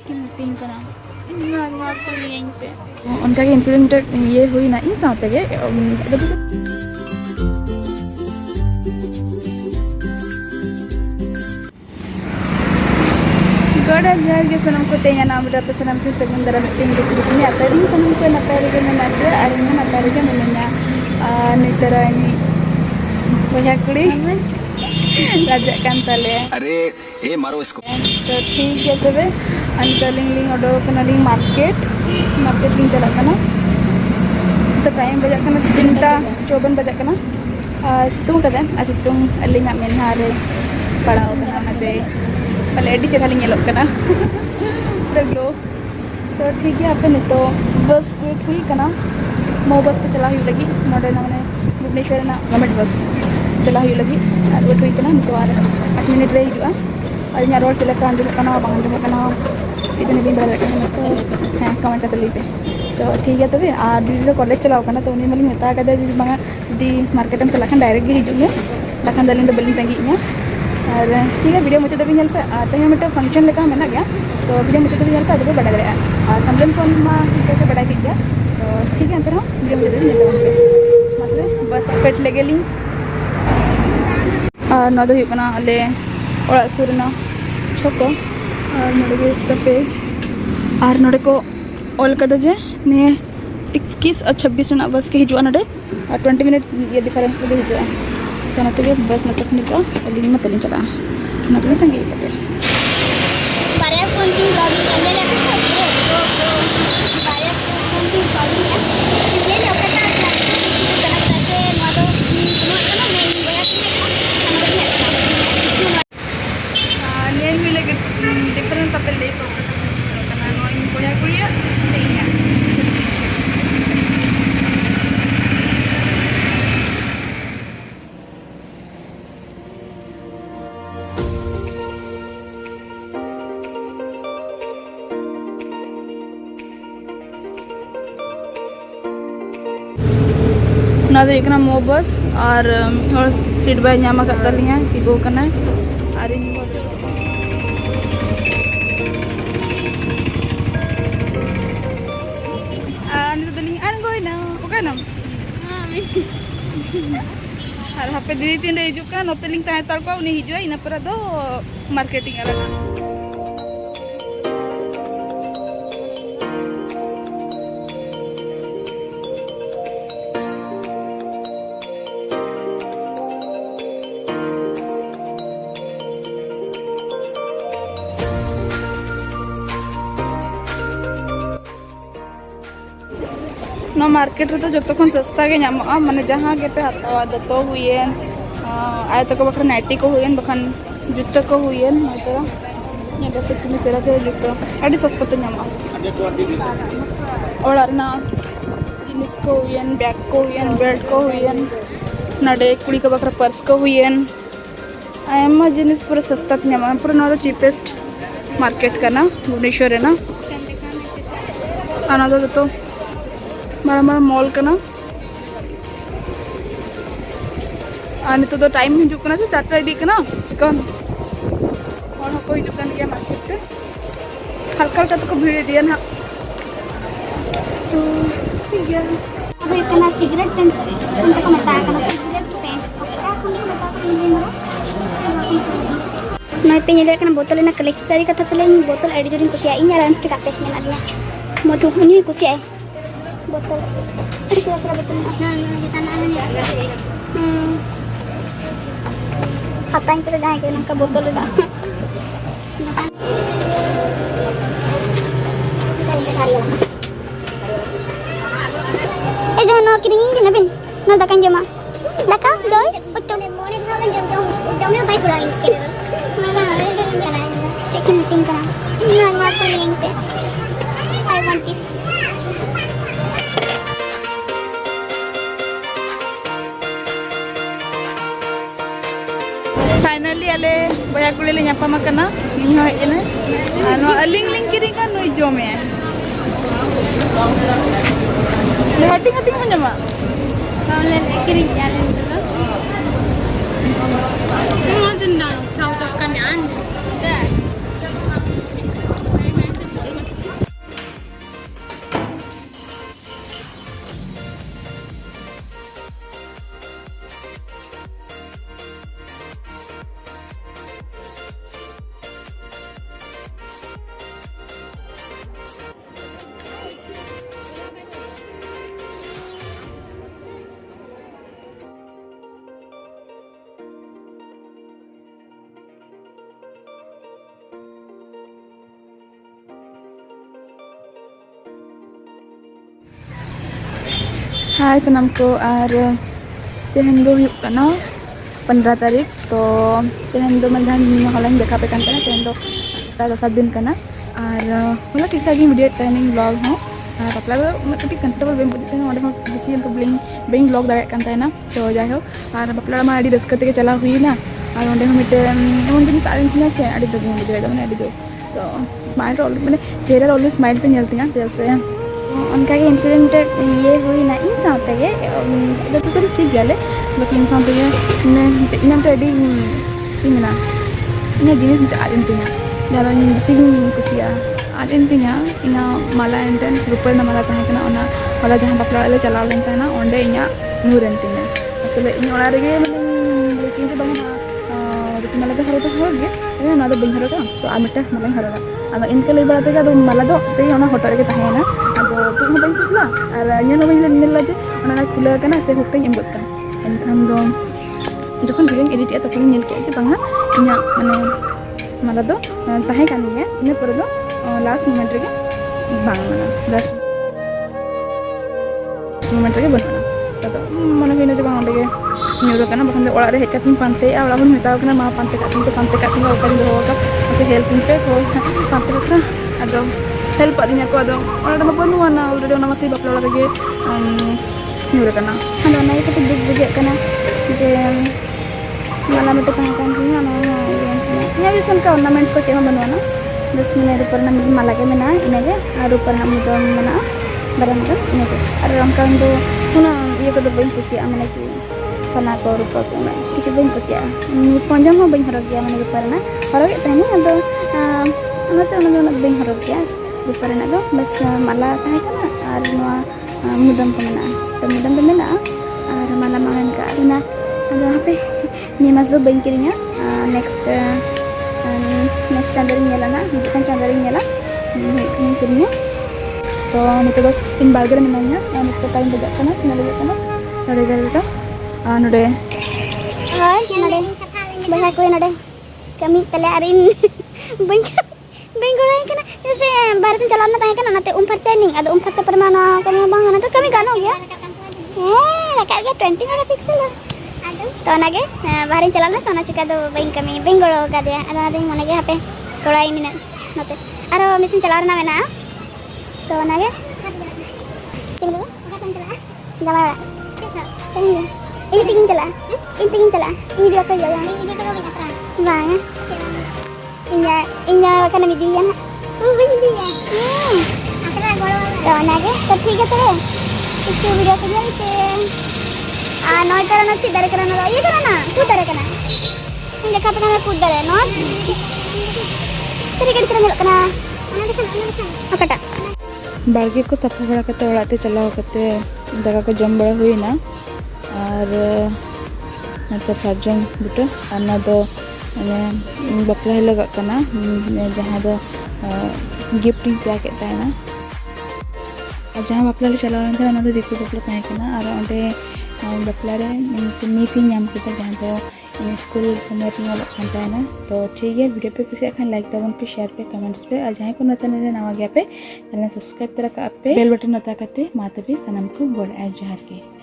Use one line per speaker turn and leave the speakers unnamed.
Chicken meeting करा ना को यहीं पे उनका के इंसिडेंट ये हुई ना इन साथ के गड़ा जहर के सनम को तेया नाम रप सनम के सेकंडर मीटिंग के सुनी अतरी सनम को नपारे के नते अरिन नपारे के मिलना नितरा ini banyak kuli राजा kan tale
अरे ए मारो इसको
तो ठीक है तबे अंतलिंग लिंग ओडो कना लिंग मार्केट लिंग चला कना तो टाइम बजा कना 3:54 बजा कना सितुंग कदा सितुंग लिंग मेनहा रे पड़ाव कना नते पहले एडी चला लिंग लोग कना रगलो तो ठीक है आपे नितो बस वेट हुई कना मो बस पे चला हुई लगी नोडे ना माने भुवनेश्वर ना गवर्नमेंट बस चला हुई लगी और वेट हुई कना नितो आर 8 मिनट रे हिजुआ और ᱤᱧᱟᱹᱜ ᱨᱚᱲ ᱪᱮᱫ ᱞᱮᱠᱟ ᱟᱸᱡᱚᱢᱚᱜ ᱠᱟᱱᱟ ᱵᱟᱝ ᱟᱸᱡᱚᱢᱚᱜ ᱠᱟᱱᱟ ᱤᱫᱤ ᱵᱟᱹᱧ ᱵᱟᱲᱟᱭ ᱫᱟᱲᱮᱭᱟᱜ ᱠᱟᱱᱟ ᱛᱚ ᱦᱮᱸ ᱠᱚᱢᱮᱱᱴ ᱠᱟᱛᱮ ᱞᱟᱹᱭ ᱯᱮ ᱛᱚ ᱴᱷᱤक ᱜᱮᱭᱟ ᱛᱚᱵᱮ ᱟᱨ ᱫᱤᱫᱤ ᱫᱚ ᱠᱚᱞᱮᱡᱽ ᱪᱟᱞᱟᱣ ᱠᱟᱱᱟ ᱛᱚ ᱩᱱᱤ ᱢᱟᱞᱤᱧ ᱢᱮᱛᱟ ᱠᱟᱫᱮ ᱡᱩᱫᱤ ᱵᱟᱝᱟ ᱡᱩᱫᱤ ᱢᱟᱨᱠᱮᱴᱮᱢ ᱪᱟᱞᱟᱜ ᱠᱷᱟᱱ ᱰᱟᱭᱨᱮक्ᱴ ᱜᱮ ᱦᱤᱡᱩᱜ ᱢᱮ ᱵᱟᱠᱷᱟᱱ ᱫᱚ ᱟᱹᱞᱤᱧ ᱫᱚ ᱵᱟᱹᱞᱤᱧ ᱛᱟᱺᱜᱤᱭᱮᱫᱼᱟ ᱟᱨ ᱴᱷᱤक है वीडियो मुझे भीᱧᱮᱞ पे ᱟᱨ ᱛᱮᱦᱮᱧ ᱢᱤᱫᱴᱮᱱ ᱯᱷᱟᱝᱥᱚᱱ ᱞᱮᱠᱟ ᱢᱮᱱᱟᱜ ᱜᱮᱭᱟ तो वीडियो मुझे भीᱧᱮᱞ पे ᱟᱫᱚ ᱯᱮ ᱵᱟᱰᱟᱭ ᱫᱟᱲᱮᱭᱟᱜᱼᱟ ᱟᱨ ᱛᱟᱢᱞᱮᱱ ᱠᱷᱚᱱ ᱢᱟ ᱴᱷᱤᱠ ᱵᱟᱰᱟᱭ ᱠᱮᱫ ᱜᱮᱭᱟ तो ठीक है ᱮᱱᱛᱮ ᱨᱮᱦᱚᱸ वीडियो मुझे भीᱧᱮᱞ ᱛᱟᱵᱚᱱ ᱯᱮ ᱢᱟᱛᱨᱮ बस ᱯᱮᱴ ᱞᱮᱜᱮᱞᱤᱧ ᱟᱨ ᱱᱚᱣᱟ ᱫᱚ ᱦᱩᱭᱩᱜ ᱠᱟᱱᱟ ᱟᱞᱮ ᱚᱲᱟᱜ ᱥᱩᱨ ᱨᱮᱱᱟᱜ ᱪᱷᱚᱠᱚ और नोड़े इसका पेज और नोड़े को ऑल कदा जे ने 21 और 26 ना बस के हिजुआ नोड़े और 20 मिनट ये डिफरेंस के हिजुआ तो नते के बस न तक निको अली मत ले चला नते तंगे कते
बारे फोन की गाड़ी अंदर ले तो बारे फोन की गाड़ी ये ना पता कना करते मादो नो कना नहीं बोया
ने भी लगे डिफरेंस पे ले तो कना नो इन बोया कुड़िया नहीं है ना तो एक ना मो बस और सीट बाय नामा करता लिया कि गो करना और और हापे दीदी तीन हिजुका नोते लिंग ताहे तार को उनी हिजुआ इना पर दो मार्केटिंग अलग नो मार्केट रे तो जतो खन सस्ता के नामो माने जहां के पे हतावा दतो हुएन आय तक बखर नाइटी को हुएन बखन जुत्ता को हुएन मतलब ये देखो कितने चला चला जुत्ता अड़ी सस्ता तो नामा और ना जिनिस को हुएन बैग को हुएन बेल्ट को हुएन नडे कुड़ी के बखर पर्स को हुएन आयमा जिनिस पूरा सस्ता तो नामा पूरा ना चीपेस्ट मार्केट का ना भुवनेश्वर है ना आना तो मारा मारा मॉल कना आने तो टाइम हिजुक कना से 4टा इदी कना चिकन और को हिजुक कन के मार्केट पे हल्का हल्का तो भीड़ दिया ना तो ठीक है
अब ये कना सिगरेट पेन उनको को मता कना सिगरेट पेन क्या हम मता कर मैं पे ये कना बोतल ना कलेक्ट सारी कथा पले बोतल एडी जोडिन कुसिया इन यार अंत काटे में ना दिया मधु हुनी कुसिया बोतल चला चला बोतल ना kita ना hatain kita jangan kayak nangka botol dah jangan nak kiringin kan Ben nak dakan jema dakan doi betul boleh nak jom baik kurang ini mana ada chicken meeting kan ini nak aku yang pe I want this
finally आले बया कुड़ी ले नापा मकना इन हो हेजने no अलिंग लिंग किरिंग का नुई जोमे ले हटिंग हटिंग हो जमा ले किरिंग याले तो दिन ना साउ तो कन्यान हाय सनम को और तेहन दो हुयुग कना 15 तारीख तो तेहन दो मैं हॉलैंड देखा पे कन तेहन दो दसर दिन कना और मतलब ठीक ठाक वीडियो तहनी ब्लॉग हूँ बापला कटी कंफर्टेबल बेम बुझे बेसी बें ब्लॉग दाड़ा तो जाए और बापला मा रस्क ते चला हुईना और अंडे मिट्टे एमन जिन आदि से अभी दो बुझे मैंने अभी दो तो स्माइल मैंने चेहरा ऑलवेज स्माइल पे निलती जैसे
उनका इंसिडेंट ये हुई ना इन साथे
जो तो ठीक गया बाकी इन साथे इन अड़ी मेना इन जिनिस आदन तीन जहाँ बेसी कुसिया आदन तीन इन माला एंटन रुपये माला तहकना माला जहाँ बापला ले चलाव लेन अंडे इन नूरन तीन असले इन ओड़े मैंने बंग रुपये माला तो हर गए ना बी हरगा तो आ मिट्टे माला हरगा अब इनके लै बड़ा तक माला दो से हटो रे तहना अब तुम बी खुला और इन बी जे खुला से हुकटे एमगोदा एनखान दो जखन वीडियो एडिट तक नल के बांगा इन माने माला दो तहे कान गया इन पर दो लास्ट मोमेंट रे लास्ट मोमेंट रे बनना तो मन हुई जे बांग अंडे न्यूरकना बखान ओड़ा रे हेकती पानते ओड़ा बन मेतावना मा पानते काती ओका दोका से हेल्प पे को पानते का अदो हेल्प आदिना को अदो ओड़ा बनुआना ऑलरेडी ओना मसे बापला ओड़ा रे न्यूरकना
अदो ना तो दुख बुझे कना जे माला मिट्टे तहे कान थिया ना
इन भी सन का ऑर्नामेंट्स को चेहरा बनुआना
बस मैंने ऊपर ना माला के मेना इनगे और ऊपर ना मुदो मेना बरन का इनगे और उनका दो सुना ये को बई खुशिया मैंने कि सना को रूपा को किसी बी कुसिया पंजम बी हरग गया मैंने ऊपर ना हरगे तहनी अदो बी हरग गया ऊपर ना दो बस माला तहे कना और मुदम को मेना तो मुदम तो मेना और माला मांगन का ना अदो पे नि मास दो बी किरिंगा नेक्स्ट चांदर ना हिजन चांदर किरिंगा तो नित दो इन बारगर मेना नित टाइम बजाना तीन बजाना 11:30 नोडे हाय नोडे बहा को नोडे कमी तले आरिन बई गोड़ाई कना जैसे बाहर से चलाना तहे कना नाते फरचा नहीं अद फरचा पर माना कमी बांग ना तो कमी गानो गया रका गया 20 मेगापिक्सल तो नागे बाहर चलाना सोना चिका दो बई कमी बई गोड़ो का दे अदा दे मने गे हापे तोड़ाई मिना नाते आरो मिसिन चला रना मेना तो नागे चलो चला ini tingin celah ini dia apa ya ini dia kalau banyak terang banget inya kan nama dia nak ini dia akhirnya kalau dah naga tapi kita itu video punya itu noi cara nanti dari kerana iya kerana tu dari kerana ini kata kerana tu dari not tadi kan cerita kerana apa tak
बाड़गे को सफा बड़ा करते ओड़ाते चलाव करते दाका को जम बड़ा हुई ना और नते साजन बुटा अना दो बपला लगत कना जहाँ दो गिफ्ट पे के ना जहाँ बपला चलाव ना दो दिकू बपला तहे कना और अंडे बपला रे मिसिंग नाम किता जहाँ दो स्कूल समय ना तो ठीक है वीडियो पे कुछ खान लाइक तबन पे शेयर पे कमेंट्स पे और जहाँ को चैनल नवा गया पे चैनल सब्सक्राइब तरह का पे बेल बटन नता करते माता भी सनम को बोल जोहार के।